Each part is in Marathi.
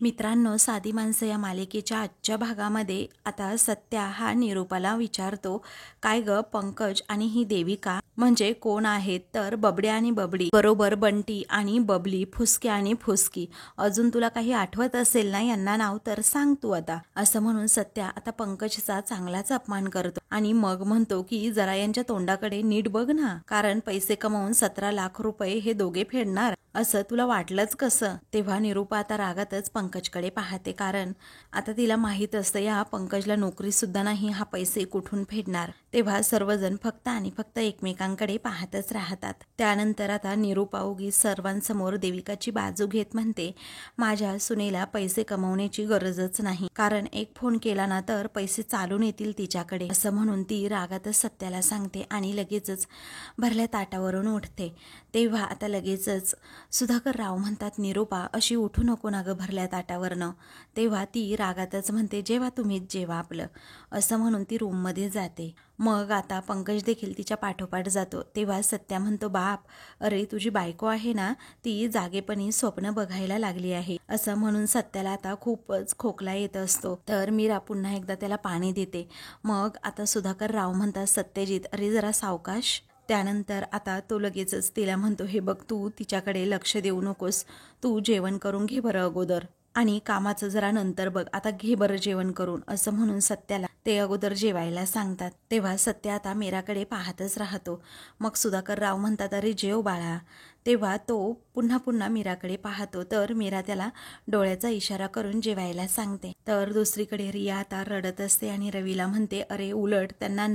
मित्रांनो, साधी माणसं या मालिकेच्या आजच्या भागामध्ये आता सत्या हा निरूपाला विचारतो, काय ग पंकज आणि ही देविका म्हणजे कोण आहेत? तर बबड्या आणि बबडी बरोबर बंटी आणि बबली, फुसकी आणि फुसकी. अजून तुला काही आठवत असेल ना यांना नाव तर सांग तू आता. असं म्हणून सत्या आता पंकजचा चांगलाच अपमान करतो आणि मग म्हणतो की जरा यांच्या तोंडाकडे नीट बघ ना, कारण पैसे कमावून 17 लाख रुपये हे दोघे फेडणार असं तुला वाटलंच कसं? तेव्हा निरूपा आता रागातच पंकजकडे पाहते, कारण आता तिला माहीत असतं या पंकजला नोकरी सुद्धा नाही, हा पैसे कुठून फेडणार. तेव्हा सर्वजण फक्त आणि फक्त एकमेकांकडे पाहतच राहतात. त्यानंतर आता निरूपा उगीच सर्वांसमोर देविकाची बाजू घेत म्हणते, माझ्या सुनेला पैसे कमवण्याची गरजच नाही, कारण एक फोन केला ना तर पैसे चालून येतील तिच्याकडे. असं म्हणून ती रागातच सत्याला सांगते आणि लगेचच भरल्या ताटावरून उठते. तेव्हा आता लगेचच सुधाकर राव म्हणतात, निरूपा अशी उठू नको ना गं भरल्या ताटावरनं. तेव्हा ती रागातच म्हणते, जेव्हा तुम्हीच जेवा आपलं. असं म्हणून ती रूममध्ये जाते. मग आता पंकज देखील तिच्या पाठोपाठ जातो. तेव्हा सत्या म्हणतो, बाप, अरे तुझी बायको आहे ना, ती जागेपणी स्वप्न बघायला लागली आहे. असं म्हणून सत्याला आता खूपच खोकला येत असतो. तर मीरा पुन्हा एकदा त्याला पाणी देते. मग आता सुधाकर राव म्हणतात, सत्यजित अरे जरा सावकाश. त्यानंतर आता तो लगेचच तिला म्हणतो, हे बघ तू तिच्याकडे लक्ष देऊ नकोस, तू जेवण करून घे बरं अगोदर, आणि कामाचं जरा नंतर बघ, आता घे बरं जेवण करून. असं म्हणून सत्याला ते अगोदर जेवायला सांगतात. तेव्हा सत्या आता मीराकडे पाहतच राहतो. मग सुधाकर राव म्हणतात, अरे जेव बाळा. तेव्हा तो पुन्हा पुन्हा मीराकडे पाहतो. तर मीरा त्याला डोळ्याचा इशारा करून जेवायला सांगते. तर दुसरीकडे रिया आता रडत असते आणि रवीला म्हणते, अरे उलट त्यांना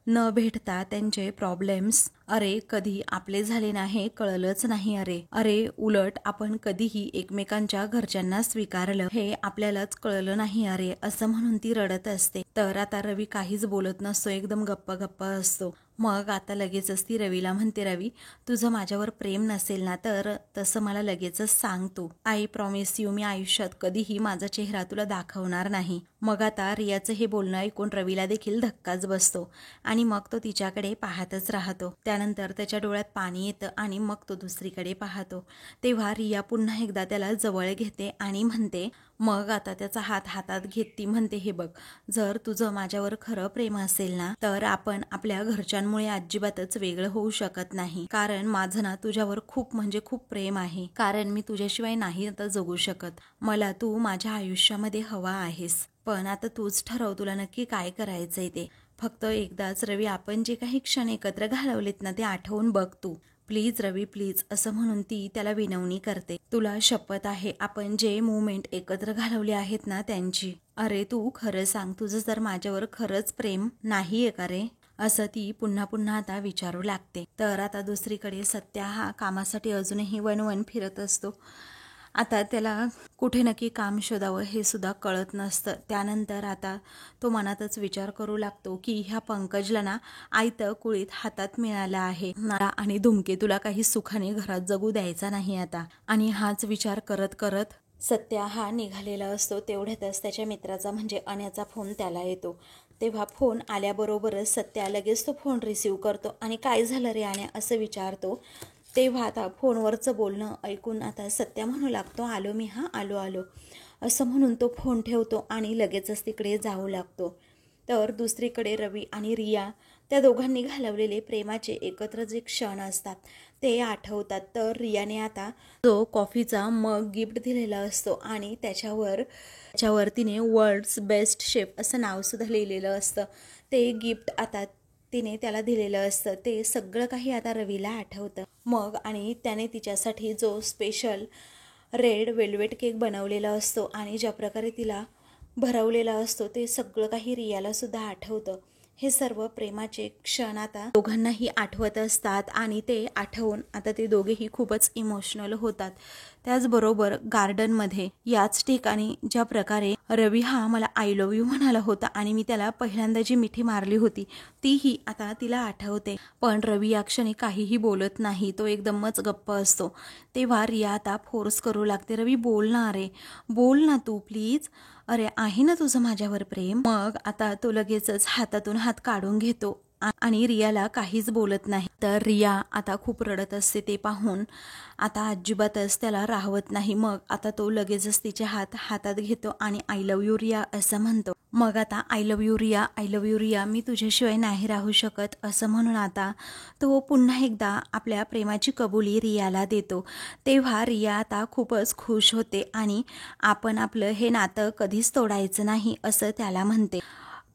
न भेटता त्यांचे प्रॉब्लेम्स अरे कधी आपले झाले ना हे कळलंच नाही. अरे उलट आपण कधीही एकमेकांच्या घरच्यांना स्वीकारलं हे आपल्यालाच कळलं नाही. असं म्हणून ती रडत असते. तर आता रवी काहीच बोलत नसतो, एकदम गप्प असतो. मग आता लगेचच ती रवीला म्हणते, रवी तुझं माझ्यावर प्रेम नसेल ना तर तसं मला लगेचच सांग तू. आय प्रॉमिस यू, मी आयुष्यात कधीही माझा चेहरा तुला दाखवणार नाही. मग आता रियाचं हे बोलणं ऐकून रवीला देखील धक्काच बसतो आणि मग तो तिच्याकडे पाहतच राहतो. त्यानंतर त्याच्या डोळ्यात पाणी येतं आणि मग तो दुसरीकडे पाहतो. तेव्हा रिया पुन्हा एकदा त्याला जवळ घेते आणि म्हणते, मग आता त्याचा हात हातात घेत ती म्हणते, हे बघ, जर तुझं माझ्यावर खरं प्रेम असेल ना तर आपण आपल्या घरच्यांमुळे अजिबातच वेगळं होऊ शकत नाही, कारण माझं ना तुझ्यावर खूप म्हणजे खूप प्रेम आहे, कारण मी तुझ्याशिवाय नाही आता जगू शकत. मला तू माझ्या आयुष्यामध्ये हवा आहेस, पण आता तूच ठरव तुला नक्की काय करायचंय ते. फक्त एकदाच रवी आपण जे काही क्षण एकत्र घालवलेत ना ते आठवून बघ तू, प्लीज रवी प्लीज. असं म्हणून ती त्याला विनवणी करते. तुला शपथ आहे आपण जे मुवमेंट एकत्र घालवले आहेत ना त्यांची. अरे तू खरं सांग, तुझं जर माझ्यावर खरंच प्रेम नाहीये का रे? असं ती पुन्हा पुन्हा आता विचारू लागते. तर आता दुसरीकडे सत्या हा कामासाठी अजूनही वणवण फिरत असतो. आता त्याला कुठे नक्की काम शोधावं हे सुद्धा कळत नसतं. त्यानंतर आता तो मनातच विचार करू लागतो की ह्या पंकजला ना आयतं कुळीत हातात मिळालं आहे आणि धुमकेतूला काही सुखाने घरात जगू द्यायचा नाही आता. आणि हाच विचार करत करत सत्या हा निघालेला असतो. तेवढ्यातच त्याच्या मित्राचा म्हणजे अण्याचा फोन त्याला येतो. तेव्हा फोन आल्याबरोबरच सत्या लगेच तो फोन रिसीव करतो आणि काय झालं रे आण्या असं विचारतो. तेव्हा आता फोनवरचं बोलणं ऐकून आता सत्या म्हणू लागतो, आलो मी, हां आलो असं म्हणून तो फोन ठेवतो आणि लगेचच तिकडे जाऊ लागतो. तर दुसरीकडे रवी आणि रिया त्या दोघांनी घालवलेले प्रेमाचे एकत्र जे क्षण असतात ते आठवतात. तर रियाने आता जो कॉफीचा मग गिफ्ट दिलेला असतो आणि त्याच्यावर तिने वर्ल्ड्स बेस्ट शेफ असं नावसुद्धा लिहिलेलं असतं. ते गिफ्ट आता तिने त्याला दिलेलं असतं. ते सगळं काही आता रवीला आठवतं. मग आणि त्याने तिच्यासाठी जो स्पेशल रेड वेल्वेट केक बनवलेला असतो आणि ज्या प्रकारे तिला भरवलेला असतो ते सगळं काही रियाला सुद्धा आठवतं. हे सर्व प्रेमाचे क्षण आता दोघांनाही आठवत असतात आणि ते आठवून आता ते दोघेही खूपच इमोशनल होतात. त्याचबरोबर गार्डनमध्ये याच ठिकाणी ज्या प्रकारे रवी हा मला आय लव्ह यू म्हणाला होता आणि मी त्याला पहिल्यांदा जी मिठी मारली होती तीही आता तिला आठवते. पण रवी या क्षणी काहीही बोलत नाही, तो एकदमच गप्प असतो. तेव्हा रिया आता फोर्स करू लागते, रवी बोल ना, अरे बोल ना तू प्लीज, अरे आहे ना तुझं माझ्यावर प्रेम. मग आता तो लगेचच हातातून हात काढून घेतो आणि रियाला काहीच बोलत नाही. तर रिया आता खूप रडत असते ते पाहून आता अजिबातच त्याला राहवत नाही. मग आता तो लगेचच तिचे हात हातात घेतो आणि आय लव्ह यू रिया असं म्हणतो. मग आता I love you Riya, I love you Riya, मी तुझ्याशिवाय नाही राहू शकत असं म्हणून आता तो पुन्हा एकदा आपल्या प्रेमाची कबुली रियाला देतो. तेव्हा रिया आता खूपच खुश होते आणि आपण आपलं हे नातं कधीच तोडायचं नाही असं त्याला म्हणते.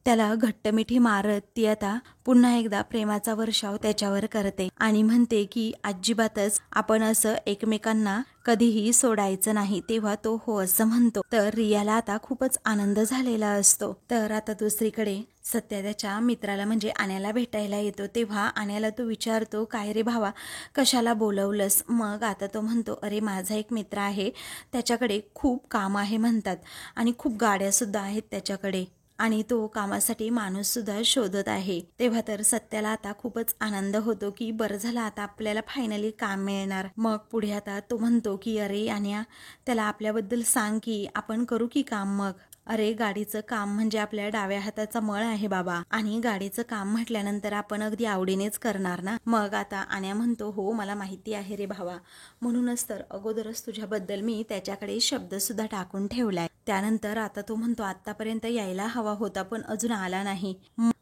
त्याला घट्ट मिठी मारत ती आता पुन्हा एकदा प्रेमाचा वर्षाव त्याच्यावर करते आणि म्हणते की अजिबातच आपण असं एकमेकांना कधीही सोडायचं नाही. तेव्हा तो हो असं म्हणतो. तर रियाला आता खूपच आनंद झालेला असतो. तर आता दुसरीकडे सत्या त्याच्या मित्राला म्हणजे आण्याला भेटायला येतो. तेव्हा आण्याला तो विचारतो, काय रे भावा, कशाला बोलवलंस? मग आता तो म्हणतो, अरे माझा एक मित्र आहे, त्याच्याकडे खूप काम आहे म्हणतात आणि खूप गाड्या सुद्धा आहेत त्याच्याकडे आणि तो कामासाठी माणूस सुद्धा शोधत आहे. तेव्हा तर सत्याला आता खूपच आनंद होतो की बरं झालं आता आपल्याला फायनली काम मिळणार. मग पुढे आता तो म्हणतो की अरे आण्या, त्याला आपल्याबद्दल सांग की आपण करू की काम. मग अरे गाडीचं काम म्हणजे आपल्या डाव्या हाताचा मळ आहे बाबा आणि गाडीचं काम म्हटल्यानंतर आपण अगदी आवडीनेच करणार ना. मग आता आण्या म्हणतो, हो मला माहिती आहे रे भावा, म्हणूनच तर अगोदरच तुझ्याबद्दल मी त्याच्याकडे शब्द सुद्धा टाकून ठेवलाय. त्यानंतर आता तो म्हणतो, आतापर्यंत यायला हवा होता पण अजून आला नाही.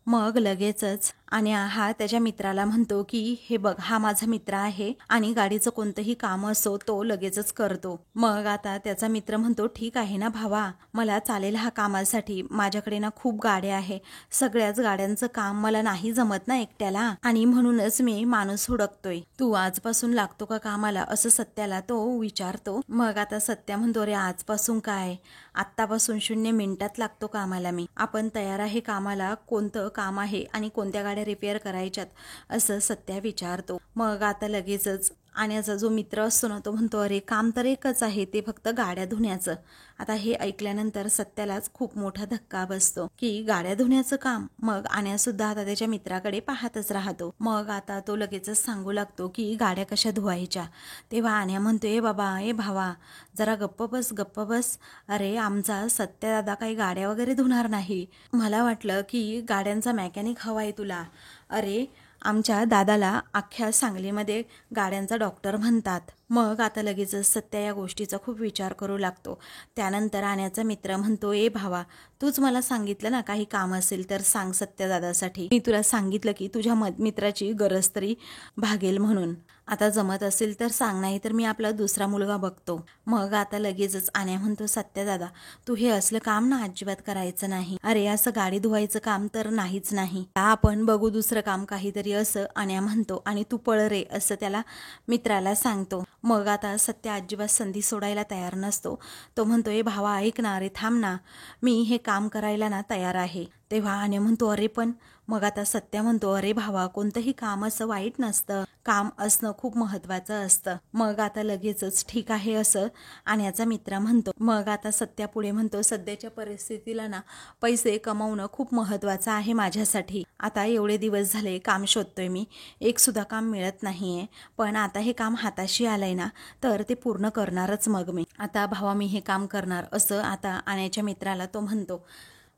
मग लगेचच आणि हा त्याच्या मित्राला म्हणतो की हे बघ, हा माझा मित्र आहे आणि गाडीचं कोणतंही काम असो तो लगेचच करतो. मग आता त्याचा मित्र म्हणतो, ठीक आहे ना भावा, मला चालेल हा कामासाठी, माझ्याकडे ना खूप गाड्या आहे, सगळ्याच गाड्यांचं काम मला नाही जमत ना एकट्याला आणि म्हणूनच मी माणूस हुडकतोय, तू आजपासून लागतो का कामाला असं सत्याला तो विचारतो. मग आता सत्या म्हणतो, रे आजपासून काय, आत्तापासून 0 मिनिटात लागतो कामाला मी, आपण तयार आहे कामाला, कोणतं काम आहे आणि कोणत्या गाड्या रिपेअर करायच्यात असं सत्या विचारतो. मग आता लगेचच आण्याचा जो मित्र असतो ना तो म्हणतो, अरे काम तर एकच आहे, ते फक्त गाड्या धुण्याचं. आता हे ऐकल्यानंतर सत्यालाच खूप मोठा धक्का बसतो की गाड्या धुण्याचं काम. मग आण्या सुद्धा आता त्याच्या मित्राकडे पाहतच राहतो. मग आता तो लगेचच सांगू लागतो की गाड्या कशा धुवायच्या. तेव्हा आण्या म्हणतो, ए बाबा, ए भावा, जरा गप्प बस, गप्प बस, अरे आमचा सत्या दादा काही गाड्या वगैरे धुणार नाही, मला वाटलं की गाड्यांचा मेकॅनिक हवाय तुला. अरे आमच्या दादाला अख्ख्या सांगलीमध्ये गाड्यांचा डॉक्टर म्हणतात. मग आता लगेचच सत्या या गोष्टीचा खूप विचार करू लागतो. त्यानंतर आण्याचा मित्र म्हणतो, ए भावा, तूच मला सांगितलं ना काही काम असेल तर सांग सत्या दादासाठी, मी तुला सांगितलं की तुझ्या मित्राची गरज तरी भागेल म्हणून, आता जमत असेल तर सांग, नाही तर मी आपला दुसरा मुलगा बघतो. मग आता लगेचच आण्या म्हणतो, सत्या दादा, तू हे असलं काम ना अजिबात करायचं नाही, अरे असं गाडी धुवायचं काम तर नाहीच नाही, आपण बघू दुसरं काम काहीतरी असं आण्या म्हणतो आणि तू पळ रे असं त्याला मित्राला सांगतो. मग आता सत्या अजिबात संधी सोडायला तयार नसतो. तो म्हणतो, ए भावा ऐक ना, अरे थांब ना, मी हे काम करायला ना तयार आहे. तेव्हा आण्या म्हणतो, अरे पण. मग आता सत्या म्हणतो, अरे भावा, कोणतंही काम असं वाईट नसतं, काम असणं खूप महत्वाचं असतं. मग आता लगेचच ठीक आहे असं आण्याचा मित्र म्हणतो. मग आता सत्या पुढे म्हणतो, सध्याच्या परिस्थितीला ना पैसे कमावणं खूप महत्वाचं आहे माझ्यासाठी. आता एवढे दिवस झाले काम शोधतोय मी, एक सुद्धा काम मिळत नाहीये, पण आता हे काम हाताशी आलंय ना तर ते पूर्ण करणारच. मग मी आता भावा मी हे काम करणार असं आता आण्याच्या मित्राला तो म्हणतो.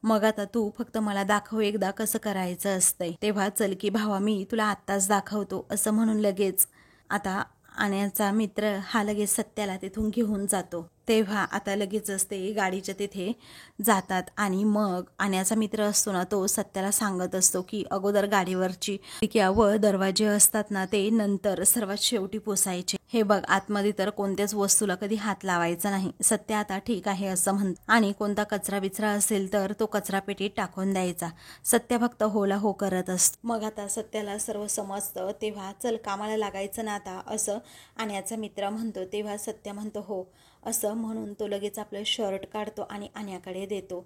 मग आता तू फक्त मला दाखव एकदा कसं करायचं असतंय. तेव्हा चल की भावा, मी तुला आत्ताच दाखवतो असं म्हणून लगेच आता आण्याचा मित्र हा लगेच सत्याला तिथून घेऊन जातो. तेव्हा आता लगेचच ते गाडीच्या तिथे जातात आणि मग आण्याचा मित्र असतो ना तो सत्याला सांगत असतो की अगोदर गाडीवरची खिडक्या व दरवाजे असतात ना ते नंतर सर्वात शेवटी पुसायचे, हे बघ आतमध्ये तर कोणत्याच वस्तूला कधी हात लावायचा नाही. सत्य आता ठीक आहे असं म्हणतो आणि कोणता कचरा बिचरा असेल तर तो कचरा पेटीत टाकून द्यायचा. सत्य फक्त होला हो करत असतो. मग आता सत्याला सर्व समजतं. तेव्हा चल कामाला लागायचं ना आता असं आण्याचा मित्र म्हणतो. तेव्हा सत्य म्हणतो हो असं म्हणून तो लगेच आपलं शर्ट काढतो आणि आण्याकडे देतो.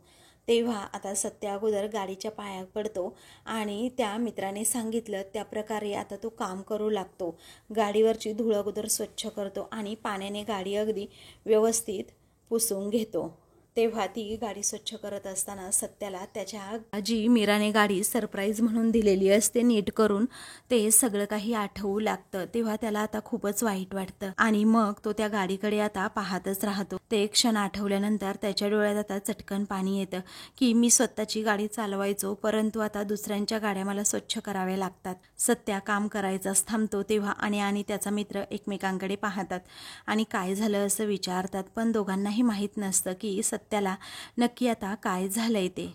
तेव्हा आता सत्य अगोदर गाडीच्या पाया पडतो आणि त्या मित्राने सांगितलं त्या प्रकारे आता तो काम करू लागतो. गाडीवरची धूळ अगोदर स्वच्छ करतो आणि पाण्याने गाडी अगदी व्यवस्थित पुसून घेतो. तेव्हा ती गाडी स्वच्छ करत असताना सत्याला त्याच्या जी मीराने गाडी सरप्राईज म्हणून दिलेली असते नीट करून ते सगळं काही आठवू लागतं. तेव्हा त्याला आता खूपच वाईट वाटतं आणि मग तो त्या गाडीकडे आता पाहतच राहतो. ते क्षण आठवल्यानंतर त्याच्या डोळ्यात आता चटकन पाणी येतं की मी स्वतःची गाडी चालवायचो, परंतु आता दुसऱ्यांच्या गाड्या मला स्वच्छ कराव्या लागतात. सत्या काम करायचाच थांबतो तेव्हा आणि त्याचा मित्र एकमेकांकडे पाहतात आणि काय झालं असं विचारतात, पण दोघांनाही माहीत नसतं की सत्याला नक्की आता काय झालंय ते.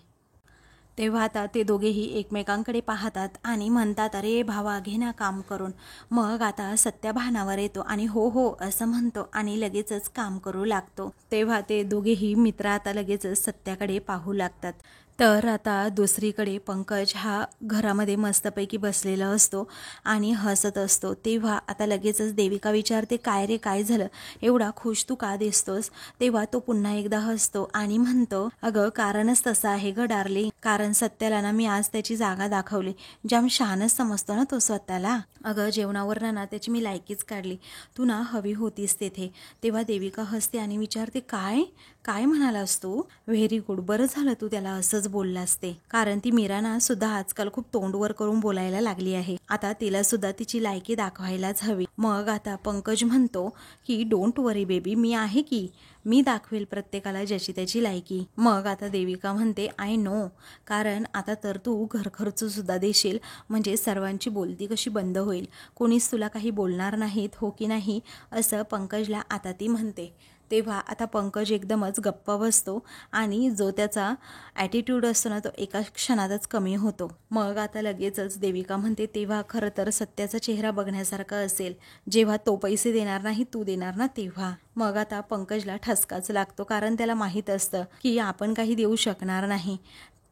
तेव्हा आता ते दोघेही एकमेकांकडे पाहतात आणि म्हणतात, अरे भावा घे ना काम करून. मग आता सत्या भानावर येतो आणि हो हो असं म्हणतो आणि लगेचच काम करू लागतो. तेव्हा ते दोघेही मित्र आता लगेचच सत्याकडे पाहू लागतात. तर आता दुसरीकडे पंकज हा घरामध्ये मस्तपैकी बसलेला असतो आणि हसत असतो. तेव्हा आता लगेचच देविका विचारते, काय रे काय झालं, एवढा खुश तू का दिसतोस? तेव्हा तो पुन्हा एकदा हसतो आणि म्हणतो, अगं कारणच तसं आहे ग डार्लिंग, कारण सत्याला ना मी आज त्याची जागा दाखवली. जाम शहाणच समजतो ना तो स्वतःला. अगं जेवणावर ना त्याची मी लायकीच काढली, तू ना हवी होतीस तेथे. तेव्हा देविका हसते आणि विचारते, काय काय म्हणालास तू? व्हेरी गुड, बरं झालं तू त्याला असंच बोललास ते, कारण ती मीराना सुद्धा आजकाल खूप तोंडवर करून बोलायला लागली आहे. आता तिला सुद्धा तिची लायकी दाखवायलाच हवी. मग आता पंकज म्हणतो की डोंट वरी बेबी, मी आहे की, मी दाखवेल प्रत्येकाला ज्याची त्याची लायकी. मग आता देविका म्हणते, आय नो, कारण आता तर तू घर खर्च सुद्धा देशील, म्हणजे सर्वांची बोलती कशी बंद होईल, कोणीच तुला काही बोलणार नाहीत, हो की नाही, असं पंकजला आता ती म्हणते. तेव्हा आता पंकज एकदमच गप्पा बसतो आणि जो त्याचा ॲटिट्यूड असतो ना तो एका क्षणातच कमी होतो. मग आता लगेचच देविका म्हणते, तेव्हा खरं तर सत्याचा चेहरा बघण्यासारखा असेल जेव्हा तो पैसे देणार नाही, तू देणार ना तेव्हा. मग आता पंकजला ठसकाच लागतो, कारण त्याला माहीत असतं की आपण काही देऊ शकणार नाही.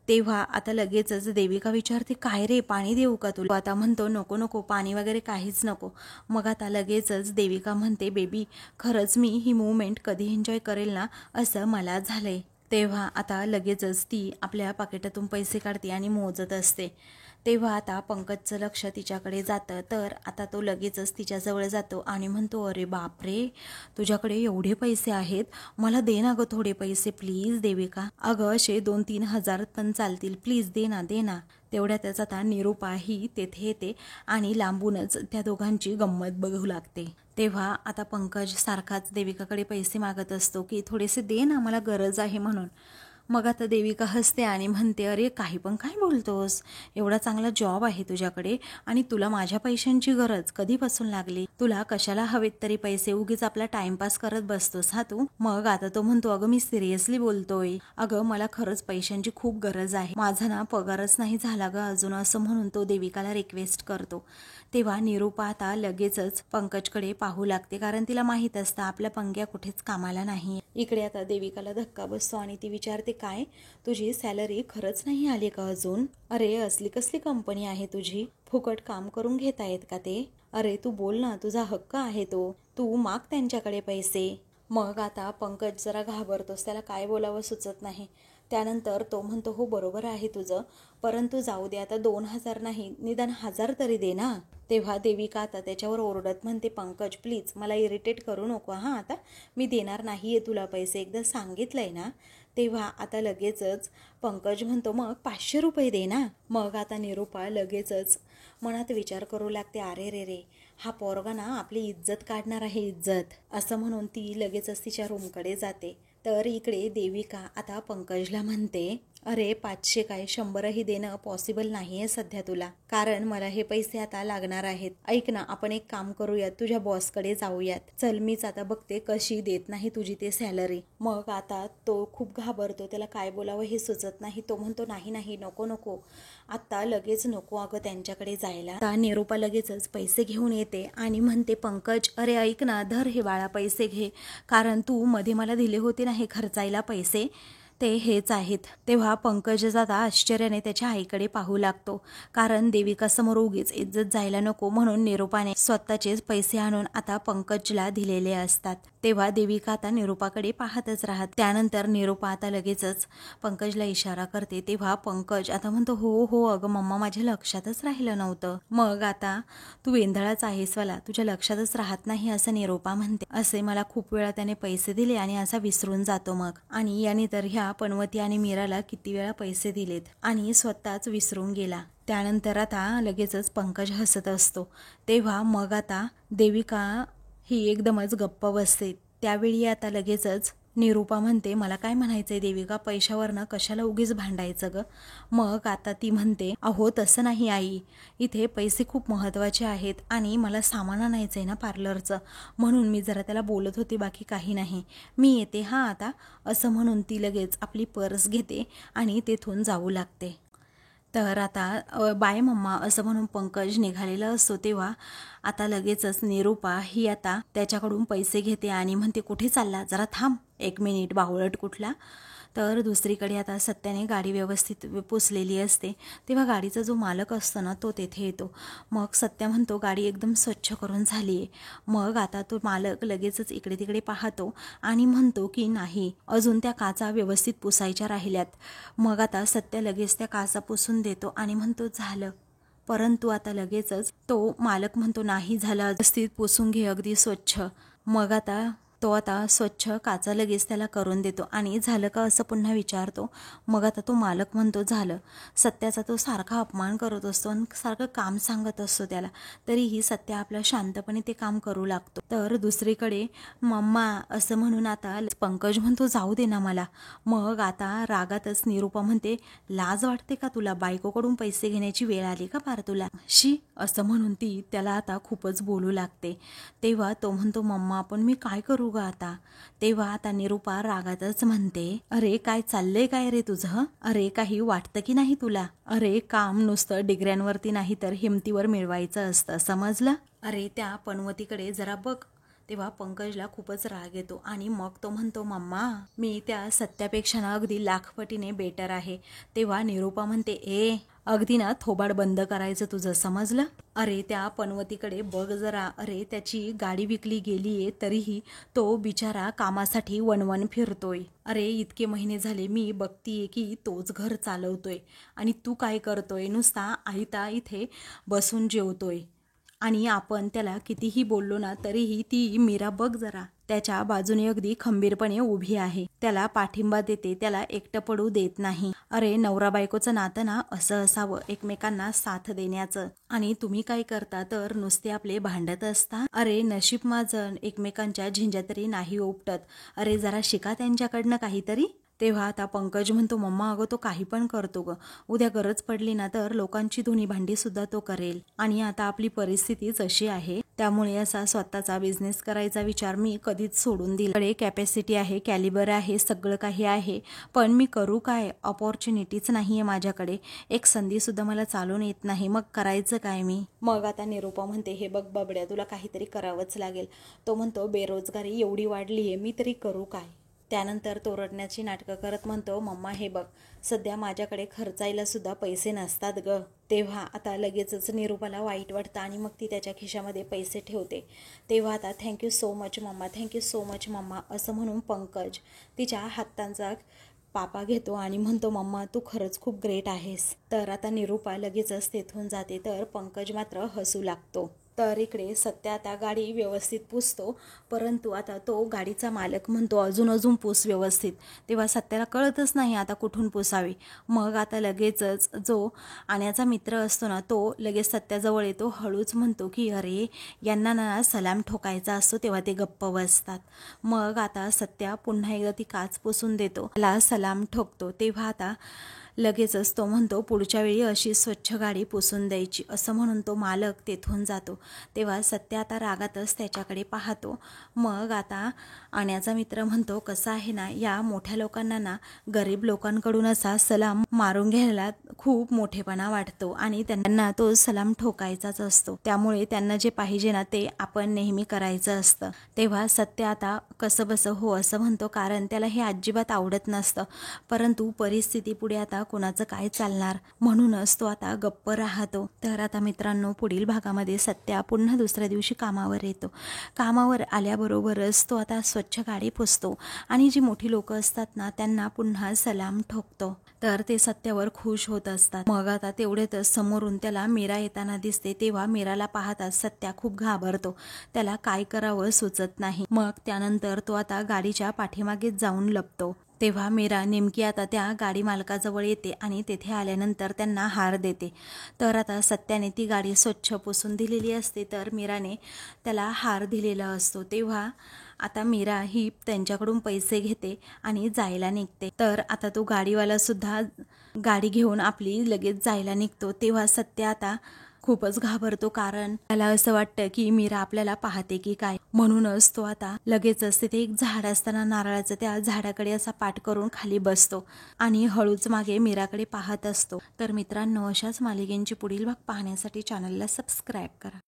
तेव्हा आता लगेचच देविका विचारते, काय रे पाणी देऊ का तुला? आता म्हणतो, नको नको, पाणी वगैरे काहीच नको. मग आता लगेचच देविका म्हणते, बेबी खरंच मी ही मूवमेंट कधी एन्जॉय करेल ना असं मला झालंय. तेव्हा आता लगेचच ती आपल्या पाकिटातून पैसे काढते आणि मोजत असते. तेव्हा आता पंकजचं लक्ष तिच्याकडे जातं, तर आता तो लगेचच तिच्याजवळ जातो आणि म्हणतो, अरे बापरे, तुझ्याकडे एवढे पैसे आहेत, मला दे ना गं थोडे पैसे प्लीज देविका. अगं असे 2-3 हजार पण चालतील, प्लीज दे ना दे ना. तेवढ्यातच आता निरूपा ही तेथे येते आणि लांबूनच त्या दोघांची गंमत बघू लागते. तेव्हा आता पंकज सारखाच देविकाकडे पैसे मागत असतो की थोडेसे दे ना, मला गरज आहे म्हणून. मग आता देविका हसते आणि म्हणते, अरे काही पण काय बोलतोस, एवढा चांगला जॉब आहे तुझ्याकडे आणि तुला माझ्या पैशांची गरज कधीपासून लागली? तुला कशाला हवेत तरी पैसे, उगीच आपला टाइमपास करत बसतोस हा तू? मग आता तो म्हणतो, अगं मी सिरियसली बोलतोय, अगं मला खरंच पैशांची खूप गरज आहे, माझा ना पगारच नाही झाला ग अजून, असं म्हणून तो देविकाला रिक्वेस्ट करतो. तेव्हा निरूपा आता लगेचच पंकजकडे पाहू लागते, कारण तिला माहीत असतं आपल्या पंग्या कुठेच कामाला नाही. इकडे आता देविकाला धक्का बसतो आणि ती विचारते, काय तुझी सॅलरी खरंच नाही आली का अजून? अरे असली कसली कंपनी आहे तुझी, फुकट काम करून घेतायत का ते? अरे तू बोल ना, तुझा हक्क आहे तो, तू माग त्यांच्याकडे पैसे. मग आता पंकज जरा घाबरतोस, त्याला काय बोलावं सुचत नाही. त्यानंतर तो म्हणतो, हो बरोबर आहे तुझं, परंतु जाऊ दे आता 2,000 नाही, निदान 1,000 तरी दे ना. तेव्हा देविका आता त्याच्यावर ओरडत म्हणते, पंकज प्लीज मला इरिटेट करू नको हां, आता मी देणार नाही आहे तुला पैसे, एकदा सांगितलंय ना. तेव्हा आता लगेचच पंकज म्हणतो, मग 500 रुपये दे ना. मग आता निरूपा लगेचच मनात विचार करू लागते, अरे रे रे, हा पोरगा ना आपली इज्जत काढणार आहे, इज्जत, असं म्हणून ती लगेचच तिच्या रूमकडे जाते. तर इकडे देविका आता पंकजला म्हणते, अरे 500 काय 100ही देणं पॉसिबल नाही आहे सध्या तुला, कारण मला हे पैसे आता लागणार आहेत. ऐक ना, आपण एक काम करूयात, तुझ्या बॉसकडे जाऊयात, चल मीच आता बघते कशी देत नाही तुझी ते सॅलरी. मग आता तो खूप घाबरतो, त्याला काय बोलावं हे सुचत नाही. तो म्हणतो, नाही नाही नको नको, आत्ता लगेच नको अगं त्यांच्याकडे जायला. आता निरूपा लगेचच पैसे घेऊन येते आणि म्हणते, पंकज अरे ऐक ना, धर हे बाळा पैसे घे, कारण तू मध्ये मला दिले होते ना हे खर्चायला पैसे, ते हेच आहेत. तेव्हा पंकज आता आश्चर्याने त्याच्या आईकडे पाहू लागतो, कारण देविका समोर उगीच इज्जत जायला नको म्हणून निरूपाने स्वतःचेच पैसे आणून आता पंकजला दिलेले असतात. तेव्हा देविका आता निरूपाकडे पाहतच राहत. त्यानंतर निरूपा आता लगेचच पंकजला इशारा करते. तेव्हा पंकज आता म्हणतो हो हो अगं मम्मा माझ्या लक्षातच राहिलं नव्हतं. मग आता तू वेंधळाच आहेस वाला, तुझ्या लक्षातच राहत नाही असं निरूपा म्हणते. असे मला खूप वेळा त्याने पैसे दिले आणि असा विसरून जातो मग. आणि याने तर ह्या पनवती आणि मीराला किती वेळा पैसे दिलेत आणि स्वतःच विसरून गेला. त्यानंतर आता लगेचच पंकज हसत असतो. तेव्हा मग आता देविका ही एकदमच गप्प बसते. त्यावेळी आता लगेचच निरूपा म्हणते मला काय म्हणायचंय देविका, पैशावरनं कशाला उगीच भांडायचं ग. मग आता ती म्हणते अहो तसं नाही आई, इथे पैसे खूप महत्त्वाचे आहेत आणि मला सामान आणायचं आहे ना पार्लरचं, म्हणून मी जरा त्याला बोलत होते, बाकी काही नाही, मी येते हां आता, असं म्हणून ती लगेच आपली पर्स घेते आणि तेथून जाऊ लागते. तर आता बाय मम्मा असं म्हणून पंकज निघालेला असतो. तेव्हा आता लगेचच निरूपा ही आता त्याच्याकडून पैसे घेते आणि म्हणते कुठे चालला, जरा थांब 1 मिनिट बावळट कुठला. तर दुसरीकडे आता सत्याने गाडी व्यवस्थित पुसलेली असते. तेव्हा गाडीचा जो मालक असतो ना तो तेथे येतो. मग सत्या म्हणतो गाडी एकदम स्वच्छ करून झाली आहे. मग आता तो मालक लगेचच इकडे तिकडे पाहतो आणि म्हणतो की नाही अजून त्या काचा व्यवस्थित पुसायच्या राहिल्यात. मग आता सत्या लगेच त्या काचा पुसून देतो आणि म्हणतो झालं. परंतु आता लगेचच तो मालक म्हणतो नाही झालं, व्यवस्थित पुसून घे अगदी स्वच्छ. मग आता तो आता स्वच्छ काचा लगेच त्याला करून देतो आणि झालं का असं पुन्हा विचारतो. मग आता तो मालक म्हणतो झालं. सत्याचा तो सारखा अपमान करत असतो आणि सारखं काम सांगत असतो त्याला, तरीही सत्या आपलं शांतपणे ते काम करू लागतो. तर दुसरीकडे मम्मा असं म्हणून आता पंकज म्हणतो जाऊ दे ना मला. मग आता रागातच निरूपा म्हणते लाज वाटते का तुला, बायकोकडून पैसे घेण्याची वेळ आली का पार तुला, शी असं म्हणून ती त्याला आता खूपच बोलू लागते. तेव्हा तो म्हणतो मम्मा पण मी काय करू ग आता. तेव्हा आता निरूपा रागातच म्हणते अरे काय चाललंय काय रे तुझं, अरे काही वाटतं की नाही तुला, अरे काम नुसतं डिग्र्यांवरती नाही तर हिमतीवर मिळवायचं असतं समजलं. अरे त्या पनवतीकडे जरा बघ. तेव्हा पंकजला खूपच राग येतो आणि मग तो म्हणतो मम्मा मी त्या सत्यापेक्षा ना अगदी लाखपटीने बेटर आहे. तेव्हा निरूपा म्हणते ए अगदी ना थोबाड बंद करायचं तुझं समजलं. अरे त्या पनवतीकडे बघ जरा, अरे त्याची गाडी विकली गेलीये तरीही तो बिचारा कामासाठी वणवण फिरतोय. अरे इतके महिने झाले मी बघतीये की तोच घर चालवतोय आणि तू काय करतोय, नुसता आयता इथे बसून जेवतोय. आणि आपण त्याला कितीही बोललो ना तरीही ती मीरा बघ जरा त्याच्या बाजूने अगदी खंबीरपणे उभी आहे, त्याला पाठिंबा देते, त्याला एकटं पडू देत नाही. अरे नवरा बायकोचं नातं ना असं असावं, एकमेकांना साथ देण्याचं. आणि तुम्ही काय करता तर नुसते आपले भांडत असता. अरे नशीब माझं एकमेकांच्या झिंज्या तरी नाही उपटत. अरे जरा शिका त्यांच्याकडनं काहीतरी. तेव्हा आता पंकज म्हणतो मम्मा अगं तो काही पण करतो ग, उद्या गरज पडली ना तर लोकांची धुणी भांडी सुद्धा तो करेल. आणि आता आपली परिस्थितीच अशी आहे त्यामुळे असा स्वतःचा बिझनेस करायचा विचार मी कधीच सोडून दिला. कडे कॅपॅसिटी आहे, कॅलिबर आहे, सगळं काही आहे, पण मी करू काय, ऑपॉर्च्युनिटीच नाहीये माझ्याकडे, एक संधी सुद्धा मला चालून येत नाही, मग करायचं काय मी. मग आता निरूपा म्हणते हे बघ बबड्या तुला काहीतरी करावंच लागेल. तो म्हणतो बेरोजगारी एवढी वाढली आहे मी तरी करू काय. त्यानंतर तो रडण्याची नाटकं करत म्हणतो मम्मा हे बघ सध्या माझ्याकडे खर्चायला सुद्धा पैसे नसतात ग. तेव्हा आता लगेचच निरूपाला वाईट वाटतं आणि मग ती त्याच्या खिशामध्ये पैसे ठेवते. तेव्हा आता थँक्यू सो मच मम्मा, थँक्यू सो मच मम्मा असं म्हणून पंकज तिच्या हातांचा पापा घेतो आणि म्हणतो मम्मा तू खरंच खूप ग्रेट आहेस. तर आता निरूपा लगेचच तेथून जाते तर पंकज मात्र हसू लागतो. तर इकडे सत्या आता गाडी व्यवस्थित पुसतो, परंतु आता तो गाडीचा मालक म्हणतो अजून पुस व्यवस्थित. तेव्हा सत्याला कळतच नाही आता कुठून पुसावी. मग आता लगेचच जो आण्याचा मित्र असतो ना तो लगेच सत्याजवळ येतो, हळूच म्हणतो की अरे यांना ना सलाम ठोकायचा असतो, तेव्हा ते गप्प बसतात. मग आता सत्या पुन्हा एकदा ती काच पुसून देतो, त्याला सलाम ठोकतो. तेव्हा आता लगेचच तो म्हणतो पुढच्या वेळी अशी स्वच्छ गाडी पुसून द्यायची, असं म्हणून तो मालक तेथून जातो. तेव्हा सत्या आता रागातच त्याच्याकडे पाहतो. मग आता आण्याचा मित्र म्हणतो कसं आहे ना या मोठ्या लोकांना ना गरीब लोकांकडून असा सलाम मारून घ्यायला खूप मोठेपणा वाटतो आणि त्यांना तो सलाम ठोकायचाच असतो, त्यामुळे त्यांना जे पाहिजे ना ते आपण नेहमी करायचं असतं. तेव्हा सत्य आता कसं बसं हो असं म्हणतो, कारण त्याला हे अजिबात आवडत नसतं, परंतु परिस्थिती पुढे आता कुणाचं काय चालणार, म्हणूनच तो आता गप्प राहतो. तर आता मित्रांनो, पुढील भागामध्ये सत्या पुन्हा दुसऱ्या दिवशी कामावर येतो. कामावर आल्याबरोबरच तो आता स्वच्छ गाडी पुसतो आणि जी मोठी लोक असतात ना त्यांना पुन्हा सलाम ठोकतो. तर ते सत्यावर खुश होत असतात. मग आता तेवढ्यातच समोरून त्याला मीरा येताना दिसते. तेव्हा मीराला पाहताच सत्या खूप घाबरतो. त्याला काय करावं सुचत नाही. मग त्यानंतर तो आता गाडीच्या पाठीमागेच जाऊन लपतो. तेव्हा मीरा नेमकी आता त्या गाडी मालकाजवळ येते आणि तेथे आल्यानंतर त्यांना हार देते. तर आता सत्याने ती गाडी स्वच्छ पुसून दिलेली असते, तर मीराने त्याला हार दिलेला असतो. तेव्हा आता मीरा ही त्यांच्याकडून पैसे घेते आणि जायला निघते. तर आता तो गाडीवाला सुद्धा गाडी घेऊन आपली लगेच जायला निघतो. तेव्हा सत्या आता खूपच घाबरतो, कारण त्याला असं वाटतं की मीरा आपल्याला पाहते की काय. म्हणूनच तो आता लगेचच तिथे एक झाड असताना नारळाचं, त्या झाडाकडे असा पाठ करून खाली बसतो आणि हळूच मागे मीराकडे पाहत असतो. तर मित्रांनो, अशाच मालिकेंची पुढील भाग पाहण्यासाठी चॅनलला सबस्क्राईब करा.